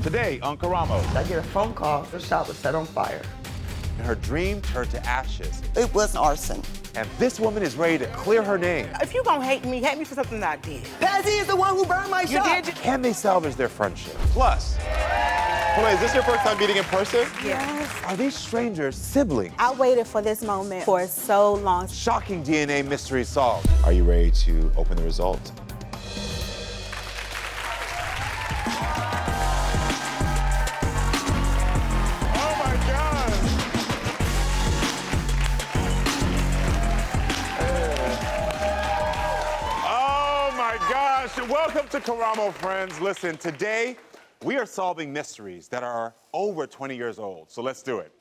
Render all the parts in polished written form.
Today on Karamo. I get a phone call, the shop was set on fire. Her dream turned to ashes. It was arson. And this woman is ready to clear her name. If you gonna hate me for something that I did. Pazzy is the one who burned my shop. You did? Can they salvage their friendship? Plus, Wait, is this your first time meeting in person? Yes. are these strangers siblings? I waited for this moment for so long. Shocking DNA mystery solved. Are you ready to open the result? Oh my God! Oh my gosh! Welcome to Karamo, friends. Listen, today we are solving mysteries that are over 20 years old. So let's do it.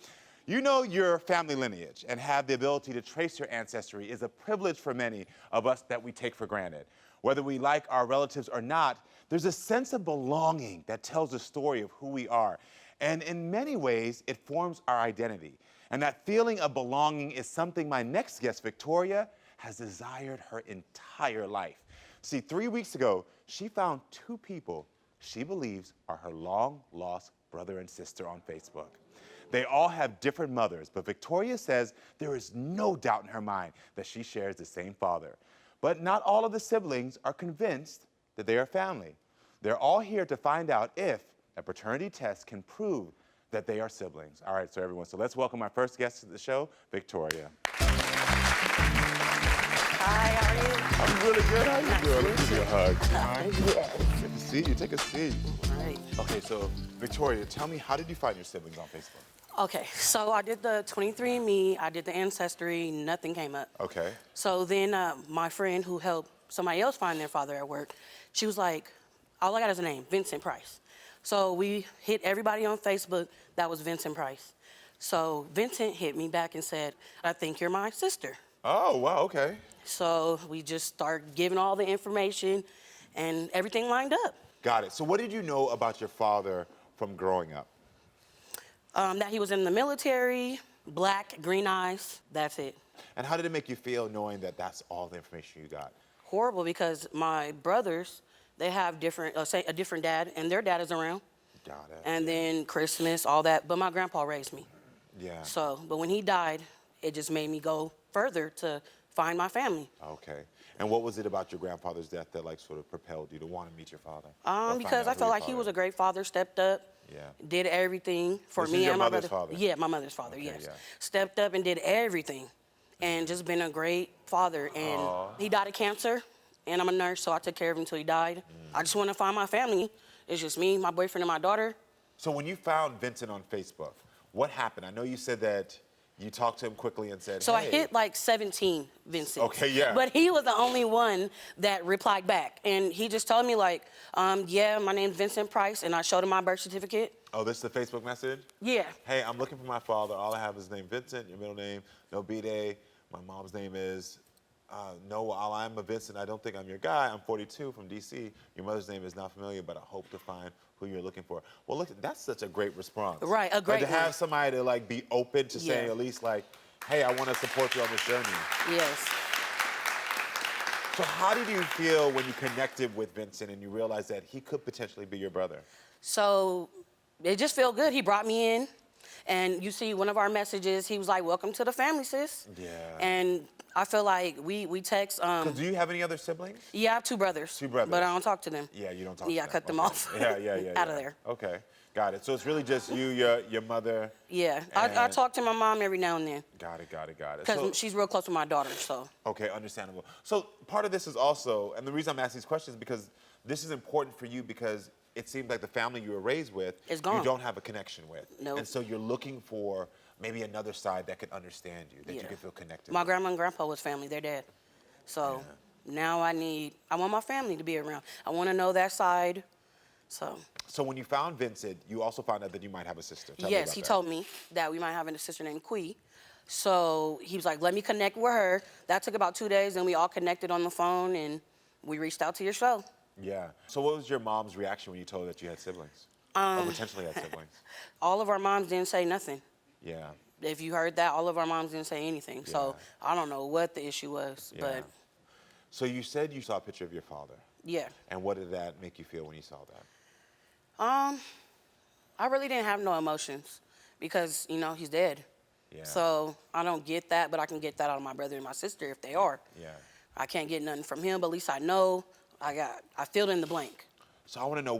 You know your family lineage and have the ability to trace your ancestry is a privilege for many of us that we take for granted. Whether we like our relatives or not, there's a sense of belonging that tells the story of who we are. And in many ways, it forms our identity. And that feeling of belonging is something my next guest, Victoria, has desired her entire life. See, 3 weeks ago, she found two people she believes are her long-lost brother and sister on Facebook. They all have different mothers, but Victoria says there is no doubt in her mind that she shares the same father. But not all of the siblings are convinced that they are family. They're all here to find out if a paternity test can prove that they are siblings. All right, so everyone, so let's welcome our first guest to the show, Victoria. Hi, how are you? I'm really good. How you doing? Let me give you a hug. Yes. Good to see you. Take a seat. All right. Okay, so Victoria, tell me, how did you find your siblings on Facebook? Okay, so I did the 23andMe, I did the Ancestry, nothing came up. Okay. So then my friend who helped somebody else find their father at work, she was like, all I got is a name, Vincent Price. So we hit everybody on Facebook that was Vincent Price. So Vincent hit me back and said, I think you're my sister. Oh, wow, okay. So we just started giving all the information and everything lined up. Got it. So what did you know about your father from growing up? That he was in the military, black, green eyes, that's it. And how did it make you feel knowing that that's all the information you got? Horrible, because my brothers, they have different, say a different dad, and their dad is around. Got it. And then Christmas, all that, but my grandpa raised me. Yeah. So, but when he died, it just made me go further to find my family. Okay. And what was it about your grandfather's death that like sort of propelled you to want to meet your father? Or find Because out I who felt your like he father was a is? great father, stepped up, Yeah. did everything for This me is your and my mother's brother. father? Yeah, my mother's father, Okay, yes. yeah. Stepped up and did everything and just been a great father. And he died of cancer, and I'm a nurse, so I took care of him until he died. I just want to find my family. It's just me, my boyfriend, and my daughter. So when you found Vincent on Facebook, what happened? I know you said that you talked to him quickly and said, So hey. I hit like 17 Vincent. Okay, yeah. But he was the only one that replied back. And he just told me like, yeah, my name's Vincent Price, and I showed him my birth certificate. Oh, this is the Facebook message? Yeah. Hey, I'm looking for my father. All I have is his name Vincent, your middle name, no B-Day. My mom's name is Noah. I'm a Vincent. I don't think I'm your guy. I'm 42 from DC. Your mother's name is not familiar, but I hope to find who you're looking for. Well, look, that's such a great response. Right, a great Like, to have one. somebody to like be open to saying Yeah. at least like, hey, I want to support you on this journey. Yes. So how did you feel when you connected with Vincent and you realized that he could potentially be your brother? So it just felt good. He brought me in, and you see one of our messages, he was like, welcome to the family, sis. Yeah. And I feel like we text. 'Cause do you have any other siblings? Yeah, I have two brothers. Two brothers. But I don't talk to them. Yeah, you don't talk to Yeah, I them. cut them Okay. off. Yeah. Out of there. Okay, got it. So it's really just you, your mother. Yeah, I And- talk to my mom every now and then Got it. because So, she's real close with my daughter, so. okay, understandable. So part of this is also, and the reason I'm asking these questions is because this is important for you because it seems like the family you were raised with, It's gone. you don't have a connection with. Nope. And so you're looking for maybe another side that can understand you, that you can feel connected My with. grandma and grandpa was family, they're dead. So now I want my family to be around. I want to know that side, so. So when you found Vincent, you also found out that you might have a sister. Tell me Yes, about he that. told me that we might have a sister named Quee. So he was like, let me connect with her. That took about 2 days, and we all connected on the phone, and we reached out to your show. Yeah. So what was your mom's reaction when you told her that you had siblings? Or potentially had siblings? All of our moms didn't say nothing. Yeah. If you heard that, all of our moms didn't say anything. So I don't know what the issue was, but So you said you saw a picture of your father. yeah. And what did that make you feel when you saw that? I really didn't have no emotions because, you know, he's dead. Yeah. So I don't get that, but I can get that out of my brother and my sister if they are. Yeah. I can't get nothing from him, but at least I know I filled in the blank. So I want to know,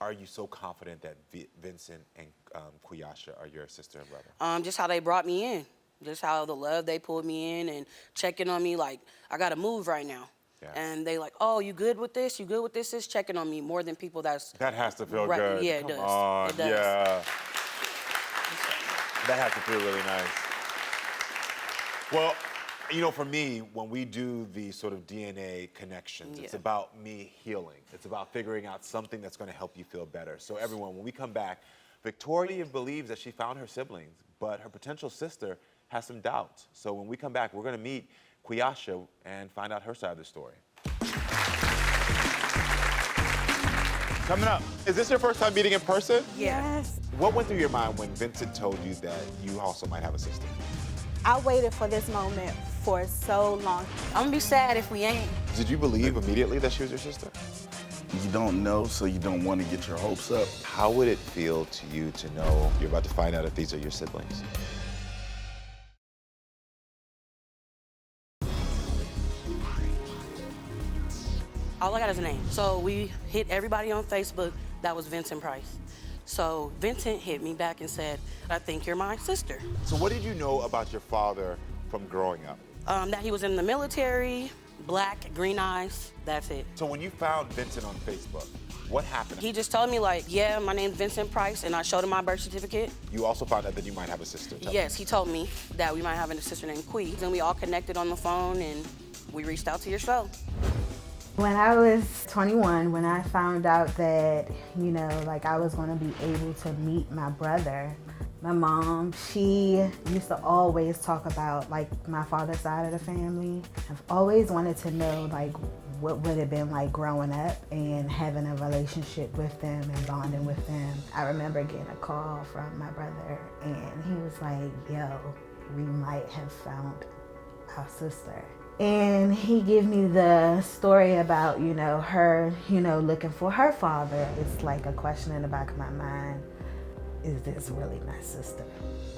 are you so confident that Vincent and Kuyasha are your sister and brother? Just how they brought me in, just how the love they pulled me in and checking on me like, I got to move right now. Yeah. And they like, oh, you good with this? You good with this? Is checking on me more than people that's... That has to feel right. good. Yeah, it Come does. on. It does. Yeah. That has to feel really nice. Well, you know, for me, when we do the sort of DNA connections, it's about me healing. It's about figuring out something that's going to help you feel better. So everyone, when we come back, Victoria believes that she found her siblings, but her potential sister has some doubts. So when we come back, we're going to meet Kuyasha and find out her side of the story. Coming up, is this your first time meeting in person? Yes. What went through your mind when Vincent told you that you also might have a sister? I waited for this moment for so long. I'm gonna be sad if we ain't. Did you believe immediately that she was your sister? You don't know, so you don't want to get your hopes up. How would it feel to you to know you're about to find out if these are your siblings? All I got is a name. So we hit everybody on Facebook that was Vincent Price. So Vincent hit me back and said, I think you're my sister. So what did you know about your father from growing up? That he was in the military, black, green eyes, that's it. So when you found Vincent on Facebook, what happened? He just told me like, yeah, my name's Vincent Price, and I showed him my birth certificate. You also found out that you might have a sister. Yes, he told me that we might have a sister named Quee. Then we all connected on the phone and we reached out to your show. When I was 21, when I found out that, you know, like I was gonna be able to meet my brother, my mom, she used to always talk about like my father's side of the family. I've always wanted to know like what would it have been like growing up and having a relationship with them and bonding with them. I remember getting a call from my brother and he was like, yo, we might have found our sister. And he gave me the story about, you know, her, you know, looking for her father. It's like a question in the back of my mind, is this really my sister?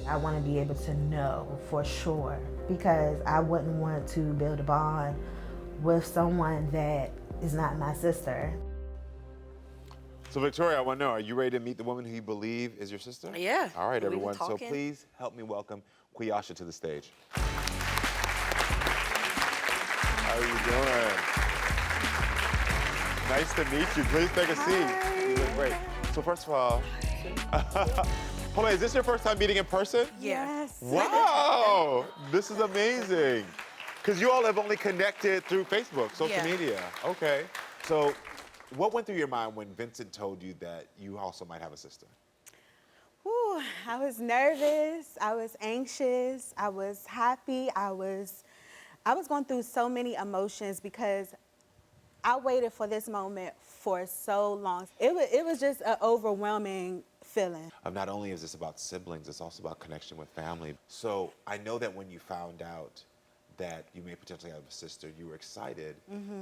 I want to be able to know for sure because I wouldn't want to build a bond with someone that is not my sister. So Victoria, I want to know, are you ready to meet the woman who you believe is your sister? Yeah. All right, We've been everyone. So talking. please help me welcome Kuyasha to the stage. How are you doing? Nice to meet you. Please take a seat. You look great. So first of all, hold on, is this your first time meeting in person? Yes. Wow, this is amazing. Because you all have only connected through Facebook, social media. Okay. So what went through your mind when Vincent told you that you also might have a sister? Whew, I was nervous, I was anxious, I was happy, I was going through so many emotions because I waited for this moment for so long. It was just an overwhelming feeling. Not only is this about siblings, it's also about connection with family. So I know that when you found out that you may potentially have a sister, you were excited,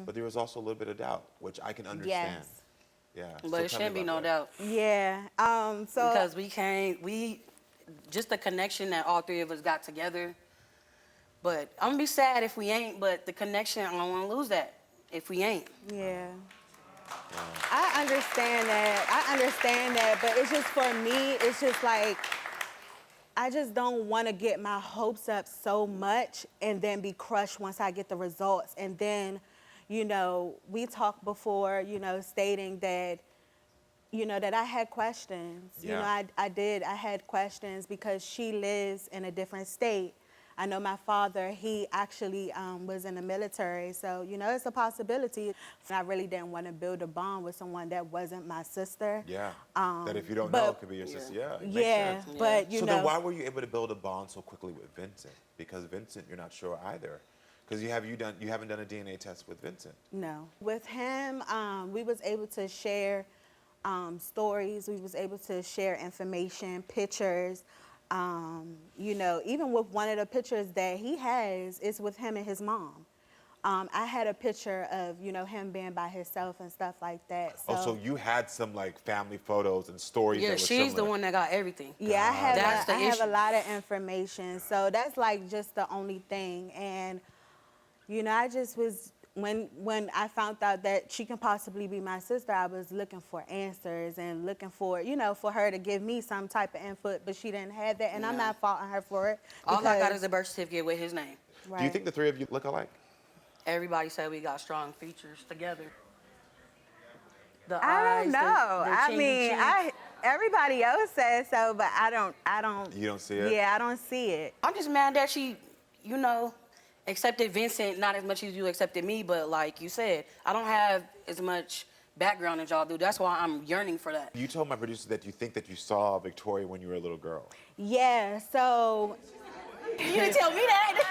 but there was also a little bit of doubt, which I can understand. Yes. Yeah. But it shouldn't be no doubt. Yeah. So Because just the connection that all three of us got together. But I'm gonna be sad if we ain't, but the connection, I don't wanna lose that if we ain't. yeah. I understand that, but it's just for me, it's just like, I just don't want to get my hopes up so much and then be crushed once I get the results. And then, you know, we talked before, you know, stating that, you know, that I had questions. Yeah. You know, I had questions because she lives in a different state. I know my father, he actually was in the military, so, you know, it's a possibility. I really didn't want to build a bond with someone that wasn't my sister. Yeah. That if you don't but- know, it could be your sister. Yeah. It makes Yeah, sense. but, you So know. then why were you able to build a bond so quickly with Vincent? Because Vincent, you're not sure either. Because you haven't done a DNA test with Vincent. No. With him, we was able to share stories. We was able to share information, pictures. You know, even with one of the pictures that he has, it's with him and his mom. I had a picture of, you know, him being by himself and stuff like that. So, Oh, so you had some like family photos and stories. Yeah, that were she's the similar. one that got everything. yeah, That's I the have issue. a lot of information. So that's like just the only thing. And, you know, I just was, when I found out that she can possibly be my sister, I was looking for answers and looking for, you know, for her to give me some type of input, but she didn't have that. And I'm Yeah. not faulting her for it. All I got because- is a birth certificate with his name. Do you think the three of you look alike? Everybody said we got strong features together. The I eyes, don't know. the I chinny mean, chin. everybody else says so, but I don't. You don't see it? Yeah, I don't see it. I'm just mad that she, you know, accepted Vincent not as much as you accepted me, but like you said, I don't have as much background as y'all do. That's why I'm yearning for that. You told my producer that you think that you saw Victoria when you were a little girl. Yeah, so You didn't tell me that.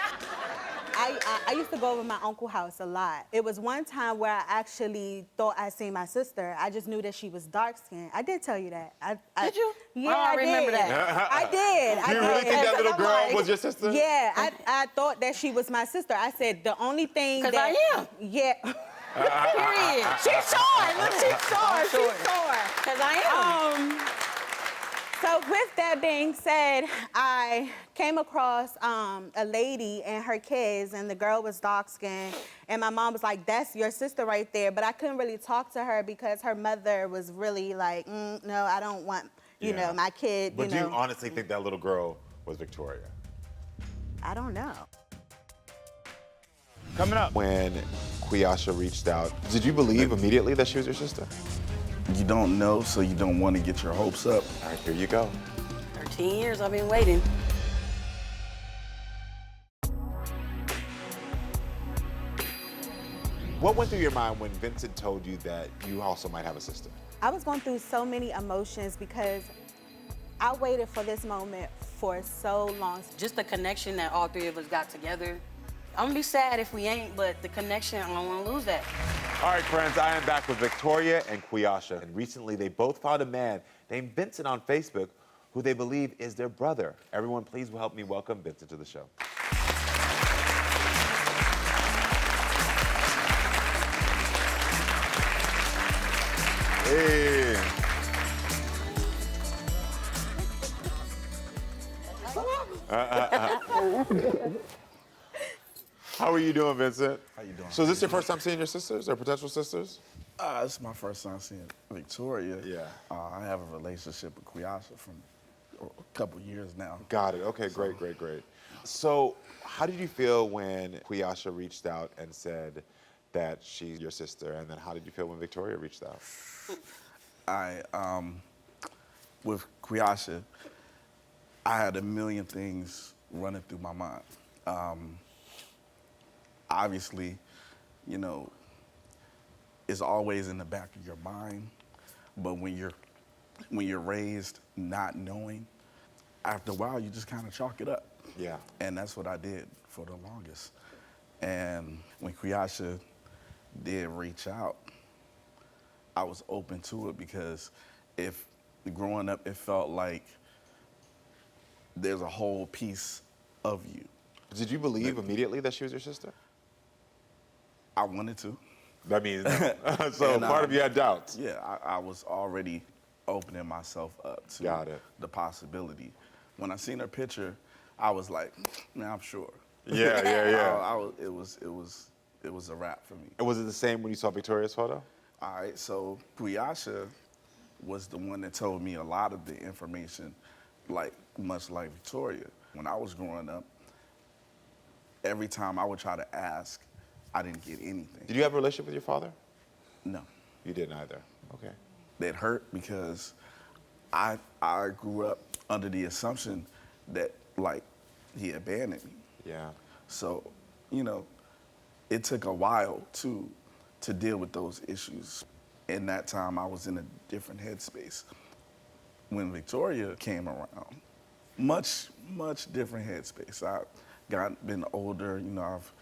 I used to go over my uncle's house a lot. It was one time where I actually thought I seen my sister. I just knew that she was dark skinned. I did tell you that. Did you? Yeah, I don't remember did. that. I did. You really think that little girl was your sister? Yeah, I thought that she was my sister. I said the only thing 'Cause that I am. Yeah. Period. She's sure. Look, she's sure. She's sure. Because I am. So with that being said, I came across a lady and her kids, and the girl was dark-skinned, and my mom was like, that's your sister right there, but I couldn't really talk to her because her mother was really like, no, I don't want, you know, my kid, But you do know. you honestly think that little girl was Victoria? I don't know. Coming up. When Quiyasha reached out, did you believe immediately that she was your sister? You don't know, so you don't want to get your hopes up. All right, here you go. 13 years I've been waiting. What went through your mind when Vincent told you that you also might have a sister? I was going through so many emotions because I waited for this moment for so long. Just the connection that all three of us got together. I'm gonna be sad if we ain't, but the connection, I don't wanna lose that. All right, friends, I am back with Victoria and Quiyasha. And recently, they both found a man named Vincent on Facebook who they believe is their brother. Everyone, please help me welcome Vincent to the show. Hey. How are you doing, Vincent? How you doing? So is this your first time seeing your sisters or potential sisters? This is my first time seeing Victoria. Yeah. I have a relationship with Quiyasha from a couple years now. Got it. Okay, great. So how did you feel when Quiyasha reached out and said that she's your sister? And then how did you feel when Victoria reached out? With Quiyasha, I had a million things running through my mind. Obviously, you know, it's always in the back of your mind, but when you're raised not knowing, after a while you just kind of chalk it up. Yeah. And that's what I did for the longest. And when Quiyasha did reach out, I was open to it because if growing up it felt like there's a whole piece of you. Did you believe immediately that she was your sister? I wanted to. That means so And, part of you had doubts. Yeah, I was already opening myself up to Got it. the possibility. When I seen her picture, I was like, man, I'm sure. Yeah. It was a wrap for me. And was it the same when you saw Victoria's photo? All right, so Quiyasha was the one that told me a lot of the information, like much like Victoria. When I was growing up, every time I would try to ask, I didn't get anything. Did you have a relationship with your father? No. You didn't either. Okay. That hurt because I grew up under the assumption that like he abandoned me. Yeah. So, you know, it took a while to deal with those issues. In that time, I was in a different headspace. When Victoria came around, much different headspace. Been older, you know, I've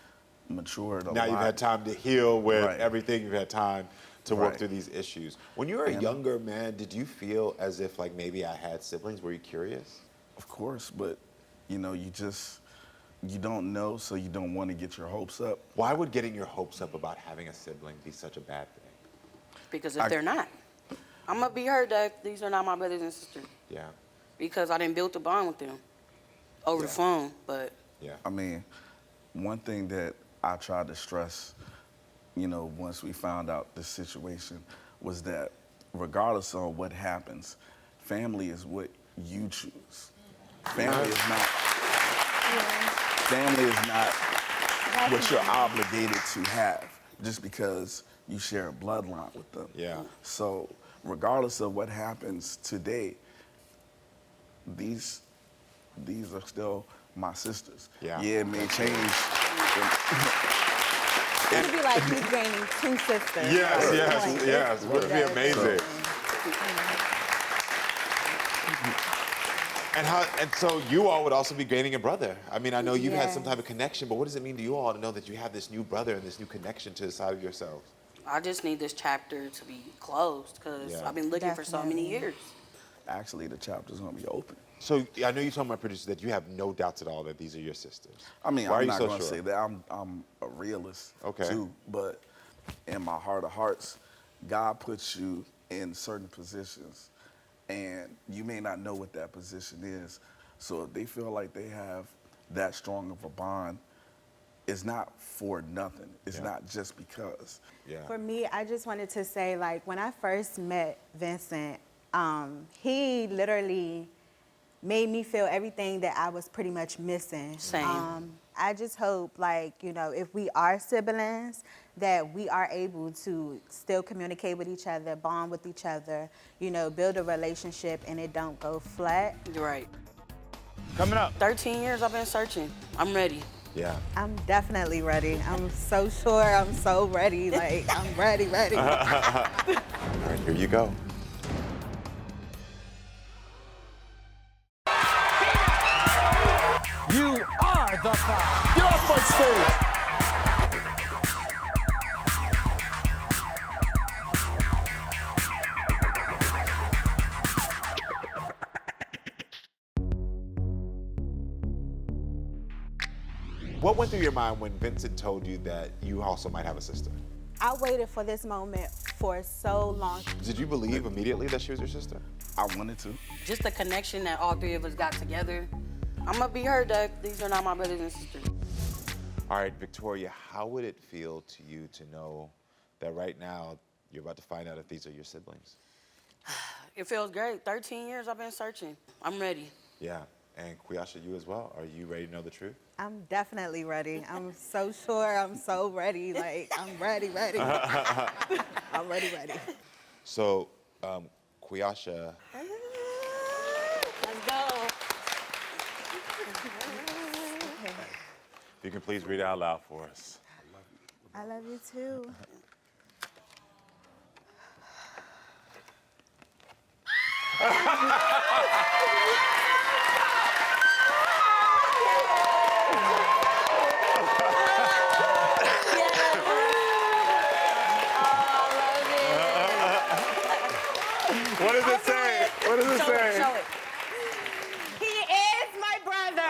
matured a lot. Now you've had time to heal with Right. everything. You've had time to work Right. through these issues. When you were a younger man, did you feel as if like maybe I had siblings? Were you curious? Of course, but you know, you don't know, so you don't want to get your hopes up. Why would getting your hopes up about having a sibling be such a bad thing? Because if they're not, I'm gonna be hurt that these are not my brothers and sisters. Yeah. Because I didn't build a bond with them over the phone, but. Yeah. I mean, one thing that I tried to stress, you know, once we found out the situation was that regardless of what happens, family is what you choose. Family is not, family is not what you're obligated to have just because you share a bloodline with them. Yeah. So regardless of what happens today, these are still my sisters. Yeah. Yeah, it may change. It'd be like you gaining 2 sisters. Yes. Wouldn't it be amazing? And so you all would also be gaining a brother. I mean, I know you've had some Yes. type of connection, but what does it mean to you all to know that you have this new brother and this new connection to the side of yourselves? I just need this chapter to be closed because Yeah. I've been looking for so many years. Actually, the chapter's gonna be open. So I know you told my producer that you have no doubts at all that these are your sisters. I mean, Why are I'm you not so gonna sure? say that. I'm a realist Okay. too, but in my heart of hearts, God puts you in certain positions, and you may not know what that position is. So if they feel like they have that strong of a bond, it's not for nothing. It's not just because. Yeah. For me, I just wanted to say, like, when I first met Vincent, he literally made me feel everything that I was pretty much missing. Same. I just hope, like, you know, if we are siblings, that we are able to still communicate with each other, bond with each other, you know, build a relationship, and it don't go flat. You're right. Coming up. 13 years I've been searching. I'm ready. Yeah. I'm definitely ready. I'm so sure. I'm so ready. Like, I'm ready. All right, here you go. You are the Five. Get off my stage. What went through your mind when Vincent told you that you also might have a sister? I waited for this moment for so long. Did you believe immediately that she was your sister? I wanted to. Just the connection that all 3 of us got together. I'm gonna be hurt that these are not my brothers and sisters. All right, Victoria, how would it feel to you to know that right now you're about to find out if these are your siblings? It feels great. 13 years I've been searching. I'm ready. Yeah, and Kuyasha, you as well. Are you ready to know the truth? I'm definitely ready. I'm so sure. I'm so ready. Like, I'm ready. I'm ready. So, Kuyasha, Let's go. If you can please read it out loud for us. I love you too. What does it say? What does it say? Show it. He is my brother.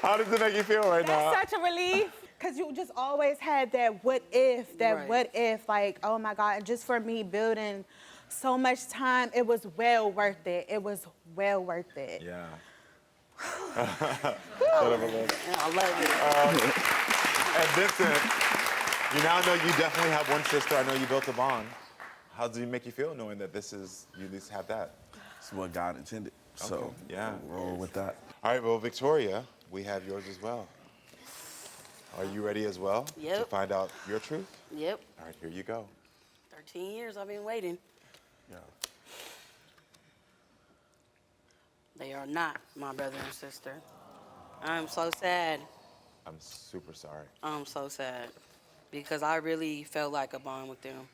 How does it make you feel right now? That's such a relief. Because you just always had that what if, like, oh my God. And just for me building so much time, it was well worth it. It was well worth it. Yeah. Yeah, I love it. And Vincent, you now know you definitely have one sister. I know you built a bond. How does it make you feel knowing that this is, you at least have that? It's what God intended. So Okay, yeah. roll with that. all right, well, Victoria, we have yours as well. Are you ready as well to Yep. find out your truth? Yep. All right, here you go. 13 years I've been waiting. Yeah. They are not my brother and sister. I'm so sad. I'm super sorry. I'm so sad. Because I really felt like a bond with them.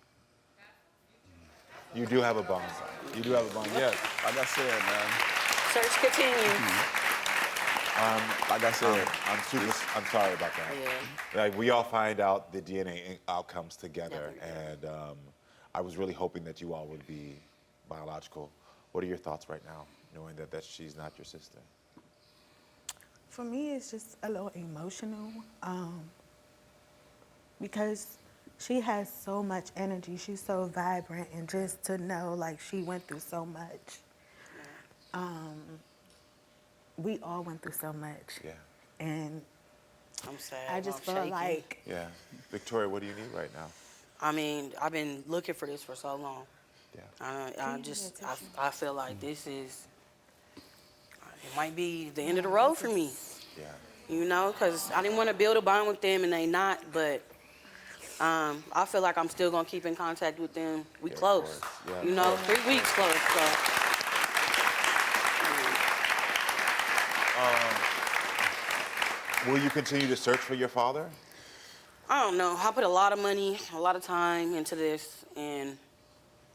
You do have a bond. You do have a bond, yes. Like I said, man. Search continues. Like I said, I'm sorry about that. Yeah. Like, we all find out the DNA outcomes together, Definitely. and I was really hoping that you all would be biological. What are your thoughts right now? knowing that she's not your sister? For me, it's just a little emotional because she has so much energy. She's so vibrant, and just to know like she went through so much. We all went through so much. Yeah. And I'm sad. I just I'm felt shaking. like, Yeah. Victoria, what do you need right now? I mean, I've been looking for this for so long. Yeah. I feel like this is, it might be the end of the road for me. Yeah. You know, because I didn't want to build a bond with them and they not, but I feel like I'm still going to keep in contact with them. We Yeah, of close. course. Yeah, You of know, course. 3 weeks close. So. Will you continue to search for your father? I don't know. I put a lot of money, a lot of time into this, and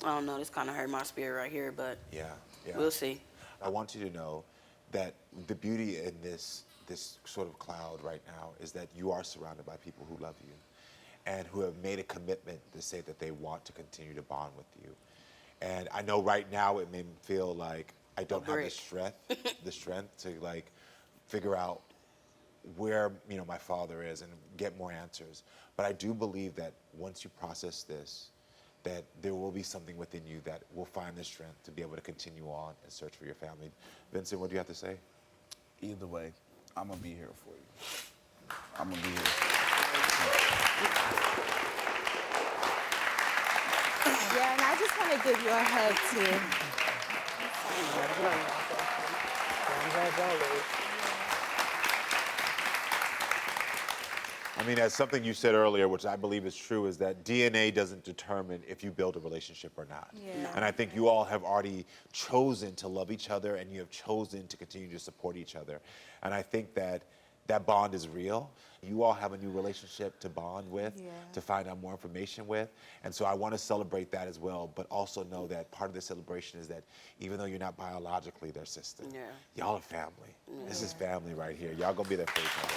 I don't know. This kind of hurt my spirit right here, but Yeah. we'll see. I want you to know that the beauty in this sort of cloud right now is that you are surrounded by people who love you and who have made a commitment to say that they want to continue to bond with you. And I know right now it may feel like I don't have the strength to like figure out where my father is and get more answers. But I do believe that once you process this, that there will be something within you that will find the strength to be able to continue on and search for your family. Vincent, what do you have to say? Either way, I'm gonna be here for you. I'm gonna be here. yeah, and I just want to give you a hug too. I mean, as something you said earlier, which I believe is true, is that DNA doesn't determine if you build a relationship or not. Yeah. And I think you all have already chosen to love each other and you have chosen to continue to support each other. And I think that that bond is real. You all have a new relationship to bond with, to find out more information with. And so I want to celebrate that as well, but also know that part of the celebration is that even though you're not biologically their sister, y'all are family. This is family right here. Y'all gonna be there for each other.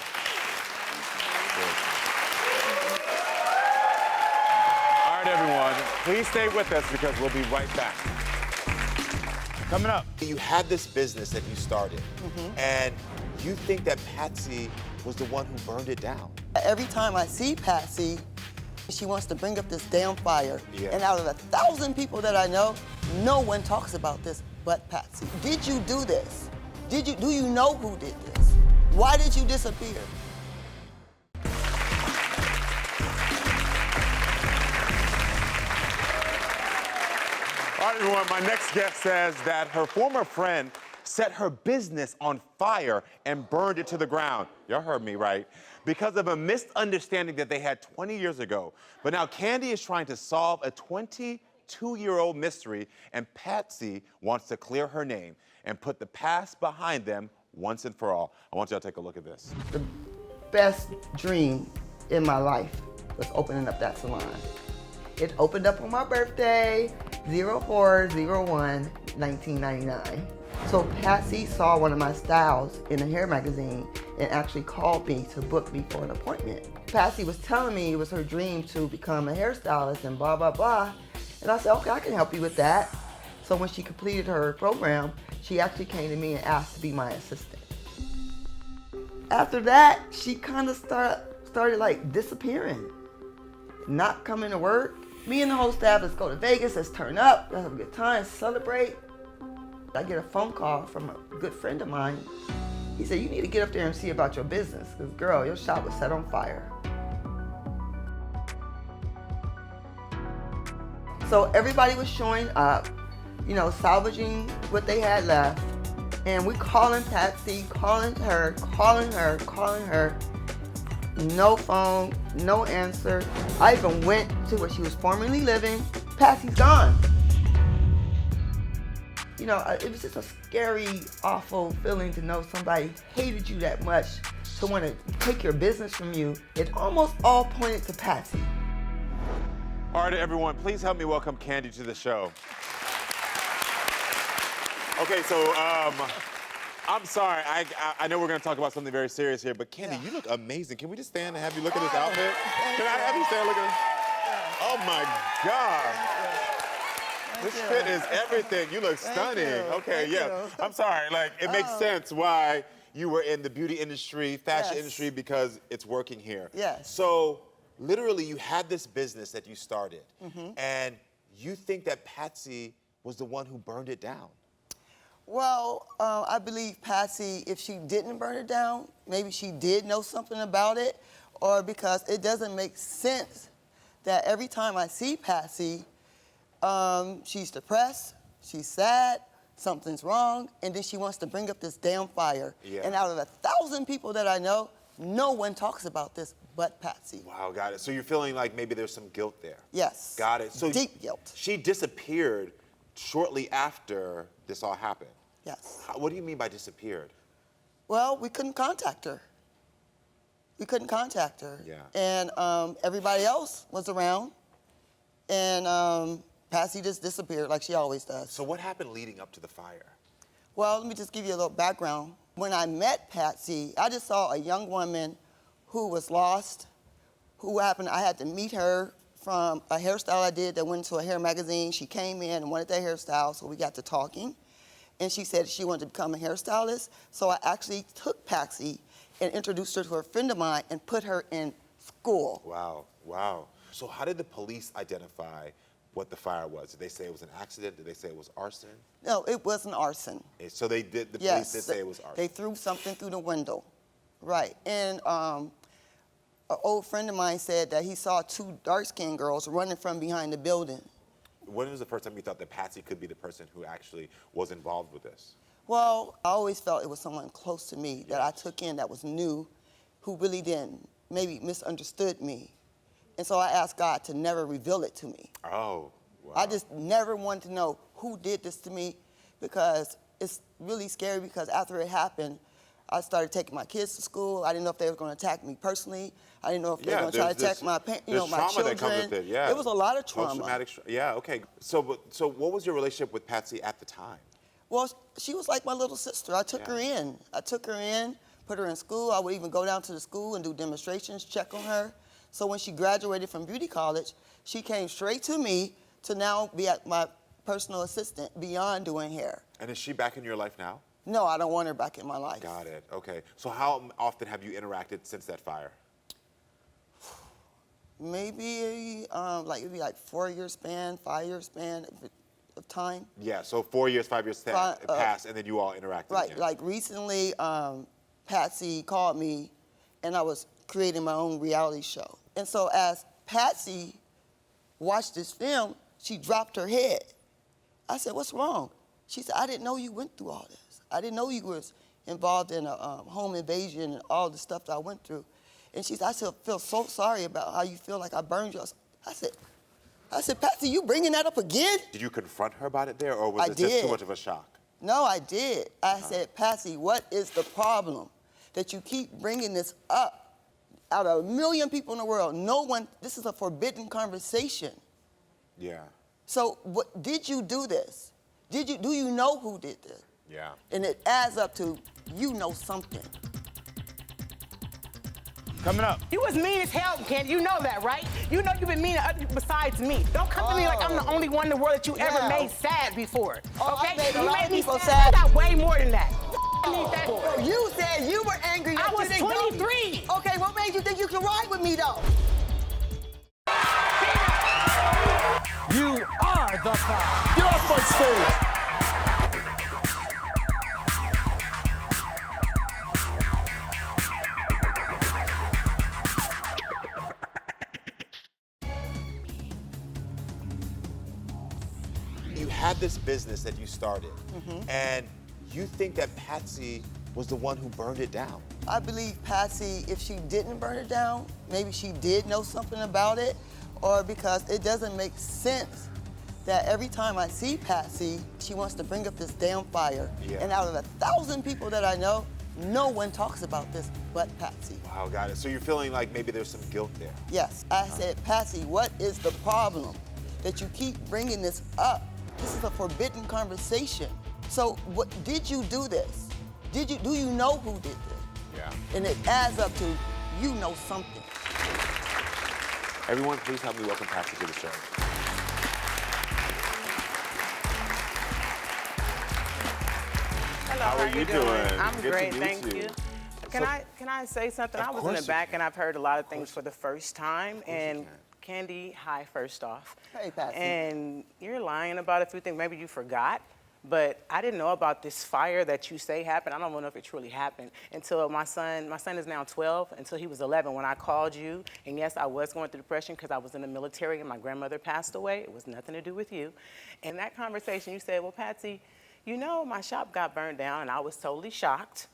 All right, everyone, please stay with us because we'll be right back. Coming up. You had this business that you started, and you think that Patsy was the one who burned it down. Every time I see Patsy, she wants to bring up this damn fire. Yeah. And out of 1,000 people that I know, no one talks about this but Patsy. Did you do this? Do you know who did this? Why did you disappear? All right, everyone, my next guest says that her former friend set her business on fire and burned it to the ground. Y'all heard me right. Because of a misunderstanding that they had 20 years ago. But now Candy is trying to solve a 22-year-old mystery, and Patsy wants to clear her name and put the past behind them once and for all. I want y'all to take a look at this. The best dream in my life was opening up that salon. It opened up on my birthday, 04/01/1999. So Patsy saw one of my styles in a hair magazine and actually called me to book me for an appointment. Patsy was telling me it was her dream to become a hairstylist and blah, blah, blah. And I said, okay, I can help you with that. So when she completed her program, she actually came to me and asked to be my assistant. After that, she kind of started like disappearing, not coming to work. Me and the whole staff, let's go to Vegas, let's turn up, let's have a good time, celebrate. I get a phone call from a good friend of mine. He said, you need to get up there and see about your business, because girl, your shop was set on fire. So everybody was showing up, salvaging what they had left. And we calling Patsy, calling her. No phone, no answer. I even went to where she was formerly living. Patsy's gone. It was just a scary, awful feeling to know somebody hated you that much to want to take your business from you. It almost all pointed to Patsy. All right, everyone, please help me welcome Candy to the show. Okay, so I'm sorry. I know we're going to talk about something very serious here, but Candy, you look amazing. Can we just stand and have you look at this outfit? Can I have you stand and look at this? Oh, my God. This fit is everything. You look stunning. Okay, Thank yeah. you. I'm sorry. Like, it makes sense why you were in the beauty industry, fashion industry, because it's working here. Yes. So, literally, you had this business that you started, and you think that Patsy was the one who burned it down. Well, I believe Patsy, if she didn't burn it down, maybe she did know something about it, or because it doesn't make sense that every time I see Patsy, she's depressed, she's sad, something's wrong, and then she wants to bring up this damn fire. Yeah. And out of 1,000 people that I know, no one talks about this but Patsy. Wow, got it. So you're feeling like maybe there's some guilt there. Yes. Got it. So deep guilt. She disappeared shortly after this all happened. Yes. What do you mean by disappeared? Well, we couldn't contact her. We couldn't contact her. Yeah. And everybody else was around, and Patsy just disappeared like she always does. So what happened leading up to the fire? Well, let me just give you a little background. When I met Patsy, I just saw a young woman who was lost, I had to meet her from a hairstyle I did that went to a hair magazine. She came in and wanted that hairstyle, so we got to talking. And she said she wanted to become a hairstylist. So I actually took Patsy and introduced her to a friend of mine and put her in school. Wow, wow. So how did the police identify what the fire was? Did they say it was an accident? Did they say it was arson? No, it wasn't arson. So the police did say it was arson. They threw something through the window. Right. And an old friend of mine said that he saw two dark-skinned girls running from behind the building. When was the first time you thought that Patsy could be the person who actually was involved with this? Well, I always felt it was someone close to me that I took in that was new, who really didn't, maybe misunderstood me. And so I asked God to never reveal it to me. Oh, wow. I just never wanted to know who did this to me, because it's really scary, because after it happened, I started taking my kids to school. I didn't know if they were going to attack me personally. I didn't know if they were going to try to attack my trauma children. that comes with it, yeah. It was a lot of trauma. Post-traumatic, yeah, okay. So what was your relationship with Patsy at the time? Well, she was like my little sister. I took her in. I took her in, put her in school. I would even go down to the school and do demonstrations, check on her. So when she graduated from beauty college, she came straight to me to now be my personal assistant beyond doing hair. And is she back in your life now? No, I don't want her back in my life. Got it, okay. So how often have you interacted since that fire? Maybe maybe like 4-year span, 5-year span of time. Yeah, so 4 years, 5 years passed, and then you all interacted Right, again. like recently, Patsy called me, and I was creating my own reality show. And so as Patsy watched this film, she dropped her head. I said, "What's wrong?" She said, "I didn't know you went through all this. I didn't know you was involved in a home invasion and all the stuff that I went through." And she said, "I still feel so sorry about how you feel like I burned you." I said, "Patsy, you bringing that up again?" Did you confront her about it there, or was I it just did. too much of a shock? No, I did. I said, "Patsy, what is the problem that you keep bringing this up? Out of 1 million people in the world, no one, this is a forbidden conversation. Yeah. So did you do this? Do you know who did this?" Yeah. And it adds up to, you know something. Coming up. You was mean as hell, Ken. You know that, right? You know you've been mean to other people besides me. Don't come to me like I'm the only one in the world that you ever made sad before. Oh, I okay? made a You lot made of me people sad. sad. I got way more than that. I need that for. Oh, you said you were angry that I was you didn't know me. 23. Okay, what made you think you could ride with me, though? You are the fire. Get off my stage. You had this business that you started, and you think that Patsy was the one who burned it down. I believe Patsy, if she didn't burn it down, maybe she did know something about it, or because it doesn't make sense that every time I see Patsy, she wants to bring up this damn fire. Yeah. And out of 1,000 people that I know, no one talks about this but Patsy. Wow, got it. So you're feeling like maybe there's some guilt there. Yes, I said, "Patsy, what is the problem that you keep bringing this up? This is a forbidden conversation. So did you do this? Do you know who did this?" Yeah. And it adds up to, you know something. Everyone, please help me welcome Patsy to the show. How are you doing? I'm Good to great, meet thank you. you. Can I say something? I was in the back and I've heard a lot of things for the first time. And Candy, hi, first off. Hey, Patsy. And you're lying about a few things. Maybe you forgot. But I didn't know about this fire that you say happened. I don't know if it truly happened until my son is now 12, until he was 11 when I called you. And yes, I was going through depression because I was in the military and my grandmother passed away. It was nothing to do with you. In that conversation, you said, well, Patsy, you know, my shop got burned down, and I was totally shocked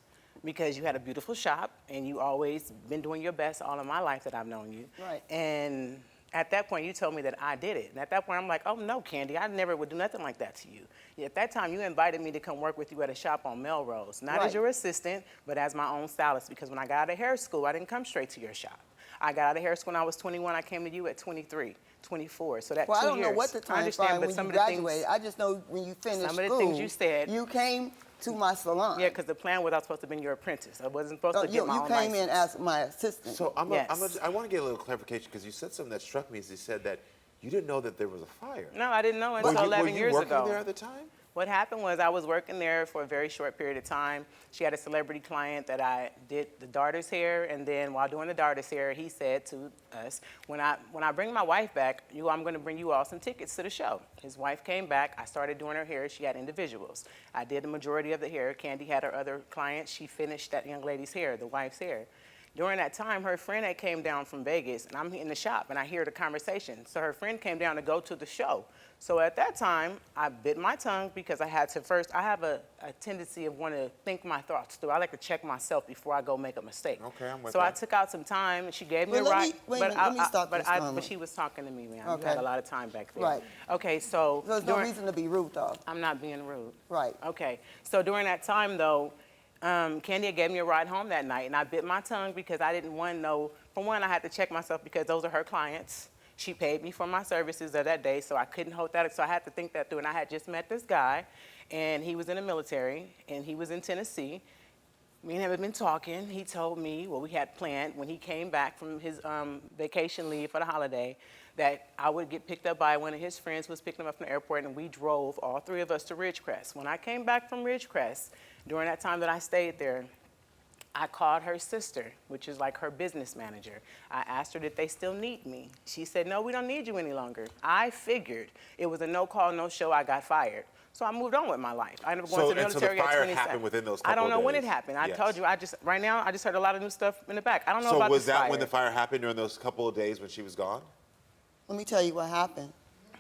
because you had a beautiful shop and you always been doing your best all of my life that I've known you. Right. And at that point, you told me that I did it. And at that point, I'm like, oh, no, Candy, I never would do nothing like that to you. At that time, you invited me to come work with you at a shop on Melrose, not as your assistant, but as my own stylist, because when I got out of hair school, I didn't come straight to your shop. I got out of hair school when I was 21. I came to you at 23, 24. So that 2 years. I don't know what the time frame when you graduated. I just know when you finished school. Some of the things you said. You came to my salon. Yeah, because the plan was I was supposed to be your apprentice. I wasn't supposed to get my own You came in as my assistant. So I want to get a little clarification because you said something that struck me. Is you said that you didn't know that there was a fire. No, I didn't know until 11 years ago. Were you working there at the time? What happened was I was working there for a very short period of time. She had a celebrity client that I did the daughter's hair, and then while doing the daughter's hair, he said to us, when I bring my wife back, I'm going to bring you all some tickets to the show. His wife came back. I started doing her hair. She had individuals. I did the majority of the hair. Candy had her other clients. She finished that young lady's hair, the wife's hair. During that time, her friend had came down from Vegas, and I'm in the shop, and I hear the conversation. So her friend came down to go to the show. So at that time, I bit my tongue because I had to first, I have a tendency of wanting to think my thoughts through. I like to check myself before I go make a mistake. Okay, I'm with So that. I took out some time, and she gave me a let right. me stop this moment. But she was talking to me, man. Okay. You had a lot of time back there. Right. Okay, so. There's no reason to be rude, though. I'm not being rude. Right. Okay, so during that time, though, Candy gave me a ride home that night, and I bit my tongue because I didn't want to know. For one, I had to check myself because those are her clients. She paid me for my services of that day, so I couldn't hold that. So I had to think that through. And I had just met this guy, and he was in the military, and he was in Tennessee. Me and him had been talking. He told me what we had planned when he came back from his vacation leave for the holiday, that I would get picked up by one of his friends who was picking him up from the airport, and we drove, all three of us, to Ridgecrest. When I came back from Ridgecrest, during that time that I stayed there, I called her sister, which is like her business manager. I asked her, did they still need me? She said, no, we don't need you any longer. I figured it was a no call, no show, I got fired. So I moved on with my life. I ended up going to the military at 27. So the fire happened within those couple of days? I don't know when it happened. I told you, right now, I just heard a lot of new stuff in the back. I don't know about this fire. So was that when the fire happened during those couple of days when she was gone? Let me tell you what happened.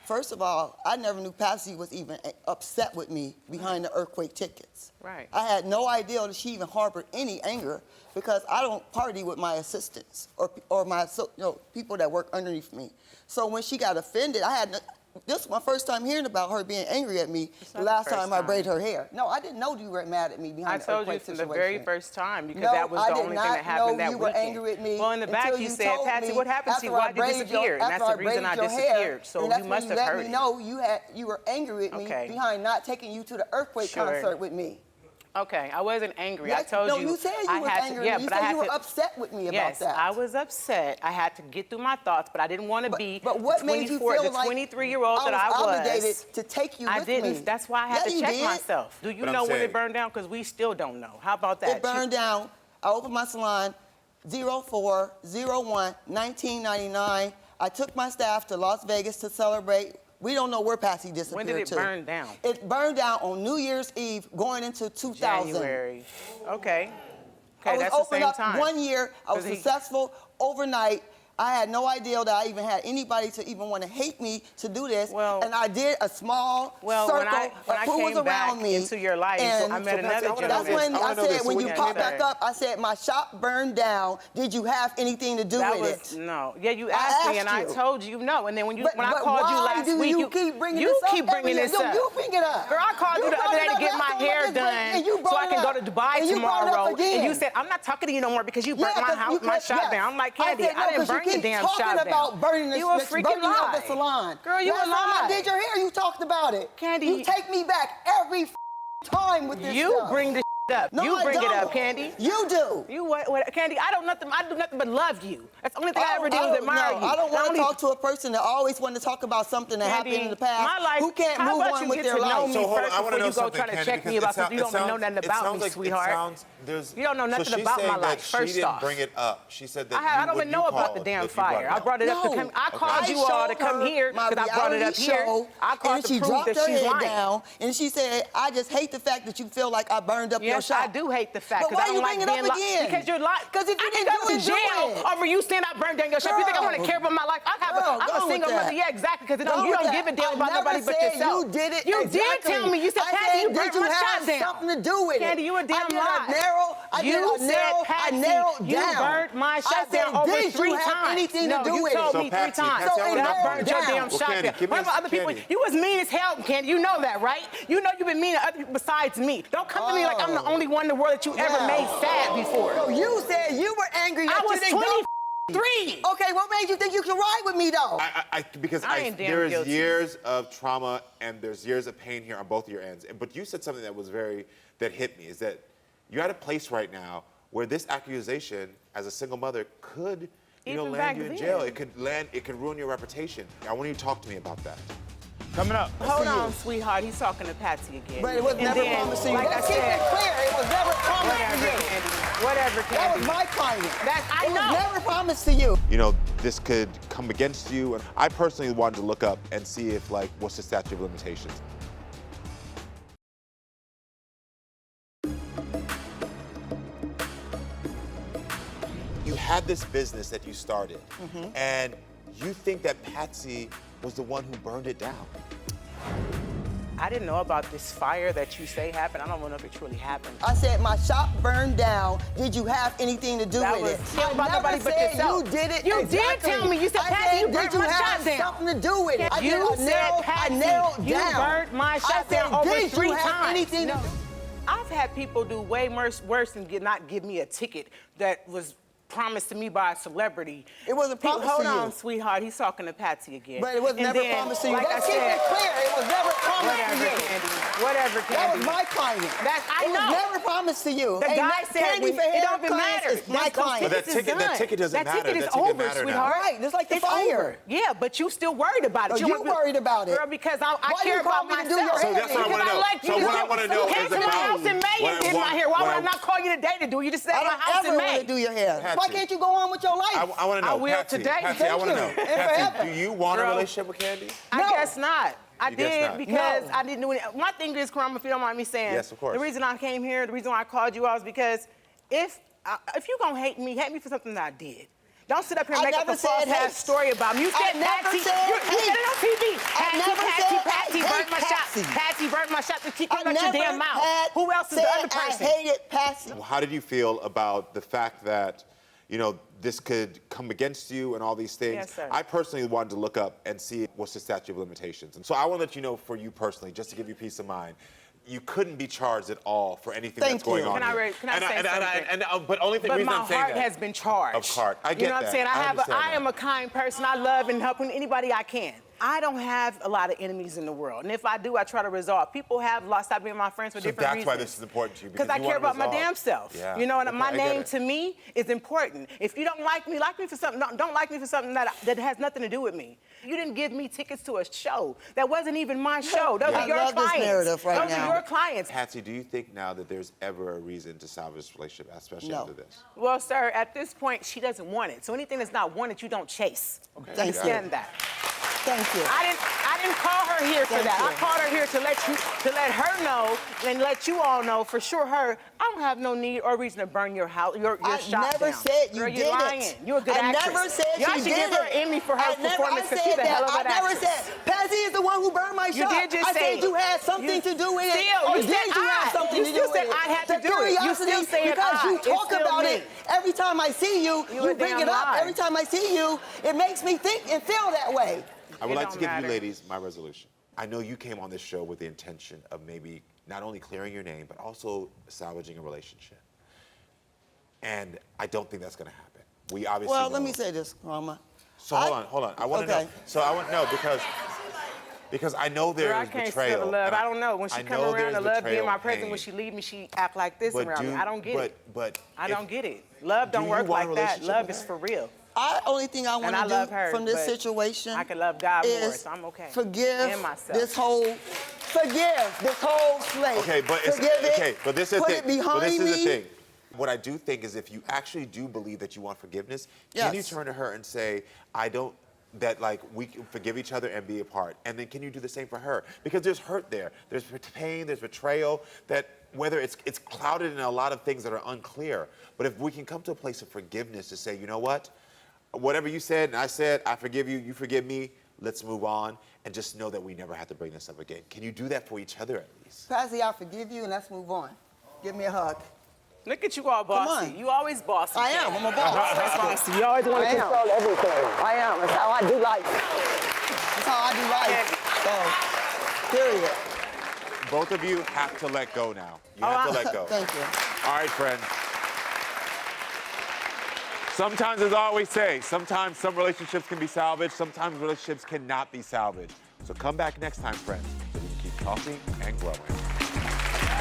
First of all, I never knew Patsy was even upset with me behind the earthquake tickets. Right. I had no idea that she even harbored any anger because I don't party with my assistants or my people that work underneath me. So when she got offended, this was my first time hearing about her being angry at me the last time I braided her hair. No, I didn't know you were mad at me behind the earthquake situation. I told you from the very first time because that was the only thing that happened that weekend. No, I did not know you were angry at me. Well, in the back you said, Patsy, what happened to you? Why did you disappear? And that's the reason I disappeared. So you must have heard it. And that's when you let me know you were angry at me behind not taking you to the earthquake concert with me. Okay, I wasn't angry. Yes, I told you. No, you said you were angry. You said you were upset with me about that. Yes, I was upset. I had to get through my thoughts, but I didn't want to be but what made you feel like 23-year-old that I was. Obligated to take you with me. I didn't. That's why I had to check myself. Do you know when it burned down? Because we still don't know. How about that? It burned down. I opened my salon 04/01/1999. I took my staff to Las Vegas to celebrate. We don't know where Patsy disappeared to. When did it burn down? It burned down on New Year's Eve going into 2000. January. Okay. I was that's open the same up time. 1 year. I was successful overnight. I had no idea that I even had anybody to even want to hate me to do this. And I did a small circle when I of who was came around me. into your life, I met another gentleman. That's when I said, when you popped back up, I said, my shop burned down. Did you have anything to do with it? No. Yeah, you asked me, and I told you no. And then when I called you last week, you keep bringing this up. You keep bringing this up. You bring it up. Girl, I called you the other day to get my hair done so I can go to Dubai tomorrow. And you said, I'm not talking to you no more because you burnt my shop down. I'm like, Candy, I didn't burn your damn shop down. About burning the salon. Girl, you a lie. Last time I did your hair, you talked about it. Candy, you take me back every time with this stuff. You bring the up. No, You I bring it don't. up, Candy. You do. You what, Candy? I do nothing but love you. That's the only thing I ever do is admire you. I don't want to Only- talk to a person that always want to talk about something that Candy, happened in the past. my life, who can't how move about on you with get their to know life. me So hold on, first I want before to know you go something, try to Candy, check me because about it something you don't know nothing it about sounds me, like, sweetheart. It sounds, You don't know nothing so she's about my saying life, that first she didn't off. bring it up. She said that I you, don't when even you know about called, the damn that you brought fire. it I up. brought it up to come. I called you all to come here because I brought it up here. I called and to she prove dropped that her she's head lying. down, and she said, "I just hate the fact that you feel like I burned up your Yes, shop." I do hate the fact But because why I you don't like bring it being up again? Because you're lying. Because if you I didn't can go do to it, do jail it. over you saying I burned down your shop. You think I'm gonna care about my life? Girl, I'm go a with single that. mother. Yeah, exactly. Because Go you with don't that. give a damn about I nobody never but said yourself. you did it. You exactly. did tell me. You said, I Patsy, said, you did burned you my have shop down. something to do with it? Candy, you a damn I did lie. a narrow. I You said, Patsy, narrowed you down. burned my shop I said, down over did 3 you have times. anything No, to do you with it? told So, me Patsy, 3 times Patsy, I So it that I narrowed burned your down. damn Well, shop Candy, down. give me What about other people? Candy. You was mean as hell, Candy. You know that, right? You know you've been mean to other people besides me. Don't come to me like I'm the only one in the world that you ever made sad before. So you said you were angry that I you was didn't go. 23. Okay, what made you think you could ride with me though? Because I ain't damn there is guilty. years of trauma and there's years of pain here on both of your ends. But you said something that was that hit me, is that you're at a place right now where this accusation as a single mother could, Even land back you in then. jail. It could ruin your reputation. I want you to talk to me about that. Coming up. Hold on, sweetheart. He's talking to Patsy again. But it was And never then, promised to you. Like I Let's keep said, it clear. It was never promised to whatever, you. Candy. Whatever, Candy. That was my client. I It know. was never promised to you. This could come against you. And I personally wanted to look up and see if, what's the statute of limitations. You had this business that you started, and you think that Patsy was the one who burned it down. I didn't know about this fire that you say happened. I don't know if it truly happened. I said my shop burned down. Did you have anything to do That with was it? tell about nobody but said yourself. you did it. You exactly. did tell me. You said, I Patsy, you said, burned did you my have shop down. something to do with it? I You did a said, narrow, Patsy, I narrowed you down. burned my shop I said, down over did 3 you have times. anything to do? I've had people do way worse than not give me a ticket that was promised to me by a celebrity. It wasn't promised Hold to you. on, sweetheart. He's talking to Patsy again. But it was And never then, promised to you. Like Let's I keep said, it clear. It was never promised to whatever, you. Candy. Whatever, Candy. That was my client. I it know. was never promised to you. The Ain't guy that said Candy it for hair don't even clients matter. is my client. But that ticket doesn't that matter. Ticket is That ticket over, matter now. sweetheart. Right, just like the It's fire. over. Yeah, but you still worried about it. Oh, you worried about it. Girl, because I Why care you about call me to myself. do your So hair that's what I then? want to know. Like So what I want to know you came is to my about house in May and did my hair. Why would I not call you today to do it? You just said I my don't house in ever want May. to do your hair. Patsy. Why can't you go on with your life? I want to know, I will Patsy, today. Patsy, I want to know. Thank you. And Patsy, forever. do you want a Girl. relationship with Candy? I No. guess not. I You guess did not. because No. I didn't do it. My thing is, Karamo, if you don't mind me saying, Yes, of course. the reason I came here, the reason why I called you out is because if you're going to hate me for something that I did. Don't sit up here and I make up never a false said hate. ass story about me. You I said never Patsy. said You said it on TV. I never said Patsy I burnt my hate shop. Patsy. Patsy burnt my shop to keep I out your never damn mouth. had Who else is the said other person? I hated Patsy. How did you feel about the fact that, this could come against you and all these things? Yes, sir. I personally wanted to look up and see what's the statute of limitations. And so I want to let you know, for you personally, just to give you peace of mind, you couldn't be charged at all for anything Thank that's going you. on. Can I here. say something? But only thing But reason my I'm saying heart that, has been charged. Of heart. I get You know what that. I'm saying? I understand I am that. a kind person. I love and help anybody I can. I don't have a lot of enemies in the world. And if I do, I try to resolve. People have stopped being my friends for So different that's reasons. why this is important to you. Because I you care wanna about my resolve. damn self. Yeah. You know, and Okay, my I get name it. to me is important. If you don't like me for something, don't like me for something that has nothing to do with me. You didn't give me tickets to a show. That wasn't even my show. Those are your I love clients. this narrative right Those now. are your clients. Patsy, do you think now that there's ever a reason to salvage this relationship, especially No. after this? Well, sir, at this point, she doesn't want it. So anything that's not wanted, you don't chase. Okay. Thank you. Understand that. Thank you. I didn't call her here for Thank that. you. I called her here to let her know and let you all know for sure. I don't have no need or reason to burn your house, your I shop never down. said you Girl, did you're it. lying. You're a good I actress. never said Y'all she should did give her it. an Emmy for her performance because she's a hell of an I never actress. said Patsy is the one who burned my You shop. did just I say said it. you had something to do with it. Still, Or you did said you have I. something You to still do said with it? I had to The do it. You curiosity, still saying because I. you It's talk still about me. it every time I see you. You a You bring damn it up lie. every time I see you. It makes me think and feel that way. I would It like to don't give matter. you ladies my resolution. I know you came on this show with the intention of maybe not only clearing your name, but also salvaging a relationship. And I don't think that's going to happen. We obviously Well, let know- me say this, Karamo. So hold on. I want to know. Okay. So I want to know because Because I know Girl, I there's can't betrayal. still love. and I don't know. When she I come know around there's to love being betrayal my and presence, pain. when she leave me, she act like this But around me. I don't get it. But I if- don't get it. Love do don't you work want a like that. relationship Love with is her? for real. Only thing I want And I love to her, do from this but situation I can love God more, is so I'm okay. forgive And myself. this whole slate. Okay, but it's forgive it, okay. But this is put the it thing. behind But this is the me. thing. What I do think is if you actually do believe that you want forgiveness, can you Yes. turn to her and say, I don't, that like we can forgive each other and be apart? And then can you do the same for her? Because there's hurt there. There's pain, there's betrayal, that whether it's clouded in a lot of things that are unclear. But if we can come to a place of forgiveness to say, you know what? Whatever you said and I said, I forgive you, you forgive me, let's move on and just know that we never have to bring this up again. Can you do that for each other at least? Patsy, I forgive you and let's move on. Give me a hug. Look at you all bossy. on. You always bossy. I am. I'm a boss. That's bossy. You always want I to am. control everything. I am. That's how I do life. That's how I do life. So, period. Both of you have to let go now. You have to let go. Thank you. All right, friends. Sometimes, as I always say, sometimes some relationships can be salvaged, sometimes relationships cannot be salvaged. So come back next time, friends, so we can keep talking and growing.